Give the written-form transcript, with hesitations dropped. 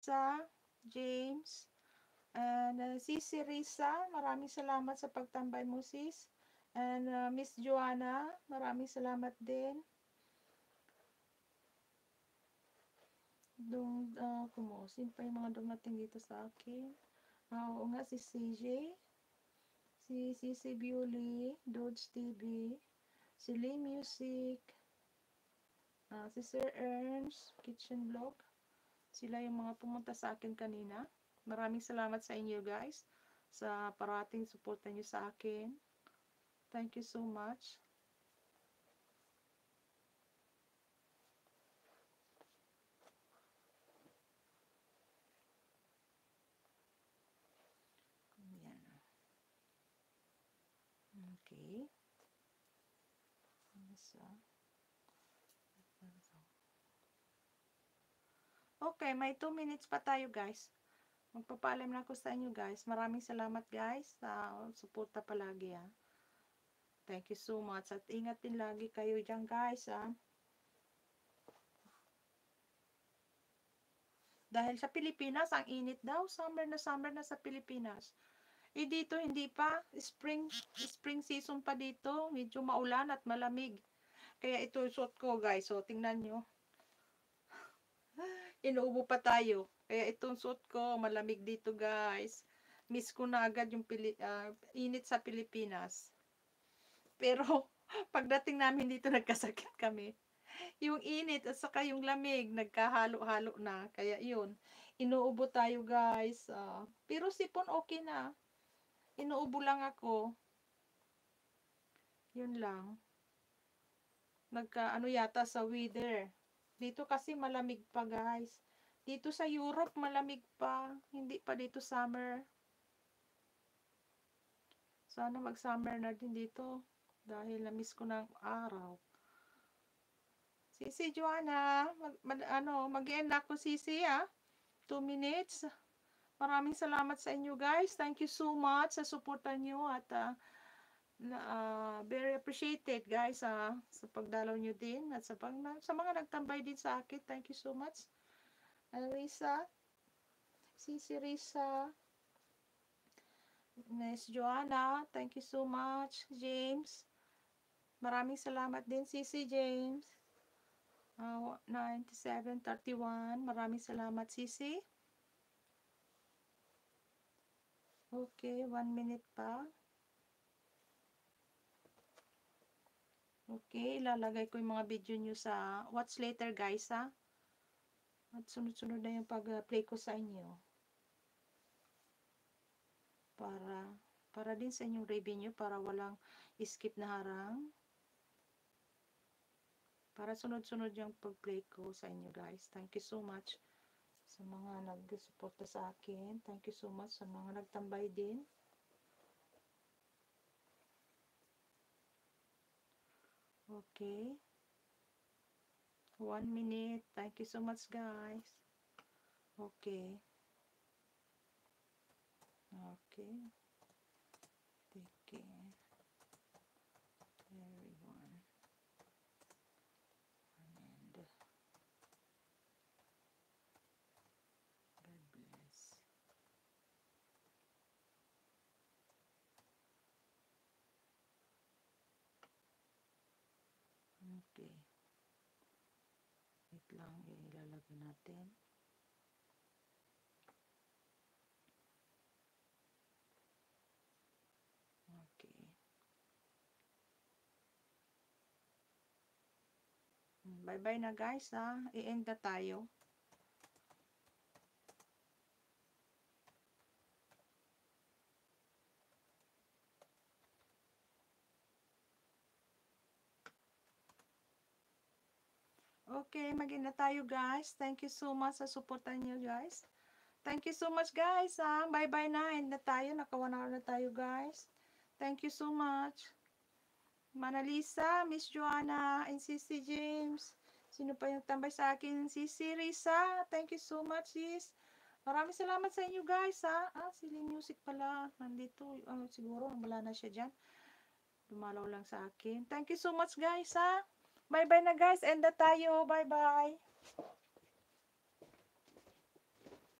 Sa James, and Sisi Risa, maraming salamat sa pagtambay mo, sis. And Miss Joanna, maraming salamat din. Kumusin pa yung mga dumating dito sa akin. Oo nga, si CJ, si Sisi Beauty, Dodge TV, si Lee Music, si Sir Ernst, Kitchen Vlog. Sila yung mga pumunta sa akin kanina. Maraming salamat sa inyo guys sa parating suporta nyo sa akin. Thank you so much. Yan. Okay. Okay, may 2 minutes pa tayo guys. Magpapaalam na ako sa inyo guys. Maraming salamat guys sa suporta palagi ha. Thank you so much. At ingat din lagi kayo dyan guys ha. Dahil sa Pilipinas, ang init daw. Summer na sa Pilipinas. Eh dito hindi pa. Spring season pa dito. Medyo maulan at malamig. Kaya ito suot ko guys. So tingnan nyo. Inuubo pa tayo. Kaya itong suot ko, malamig dito guys. Miss ko na agad yung init sa Pilipinas. Pero, pagdating namin dito, nagkasakit kami. Yung init at saka yung lamig, nagkahalo-halo na. Kaya yun, inuubo tayo guys. Pero sipon okay na. Inuubo lang ako. Yun lang. Ano yata sa weather. Dito kasi malamig pa guys. Dito sa Europe malamig pa. Hindi pa dito summer. Sana mag-summer na din dito. Dahil na-miss ko ng araw. Sisi Joanna, mag-end ako Sisi 2 minutes. Maraming salamat sa inyo guys. Thank you so much sa suporta nyo at very appreciated guys sa pagdalaw nyo din at sa mga nagtambay din sa akin. Thank you so much. Risa, Sisi Risa, Miss Joanna, thank you so much. James, maraming salamat din Sisi James. 9731, maraming salamat Sisi. Okay, 1 minute pa. Okay, ilalagay ko yung mga video nyo sa watch later guys ha. At sunod-sunod na yung pag-play ko sa inyo. Para din sa inyong revenue, para walang skip na harang. Para sunod-sunod yung pag-play ko sa inyo guys. Thank you so much sa mga nag-suporta sa akin. Thank you so much sa mga nagtambay din. Okay. 1 minute. Thank you so much guys. Okay. Okay. Take care. Everyone. And God bless. Okay. Wait lang, ilalagay natin. Okay. Bye-bye na guys ha. I-end na tayo. Okay, mag-end na tayo guys. Thank you so much sa suportan niyo guys. Thank you so much guys ha. Bye-bye na. End na tayo. Naka 1 hour na tayo guys. Thank you so much. Manalisa, Miss Joanna, and Sisi James. Sino pa yung tambay sa akin? Sisi Risa. Thank you so much sis. Maraming salamat sa inyo guys ha. Si Lee Music pala. Nandito. Siguro wala na siya dyan. Dumalaw lang sa akin. Thank you so much guys ha. Bye bye na guys. End na tayo. Bye bye.